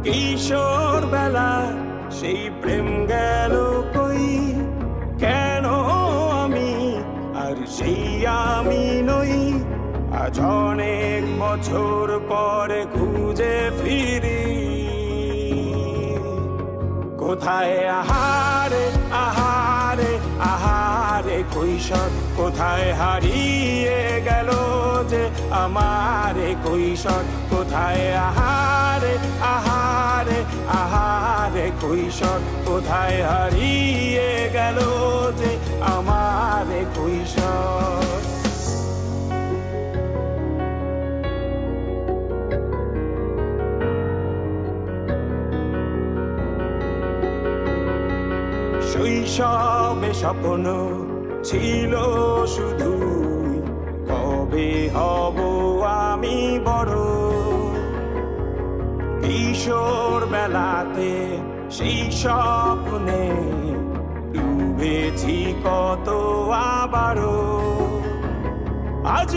কিশোর বেলা সেই প্রেম গেল কই, কেন আমি আর সেই আমি নই। আজ অনেক বছর পরে খুঁজে ফিরি, কোথায় আহারে আহারে আহারে কৈশোর, কোথায় হারিয়ে গেল যে আমার কৈশোর। কোথায় আহারে আহারে আহারে কৈশোর, কোথায় হারিয়ে গেল যে আমার কৈশোর। শৈশবে স্বপ্ন ছিল শুধু, কবে হব আমি বড়। কিশোর বেলাতে সেই স্বপ্নে ডুবেছি কত আবারও। আজ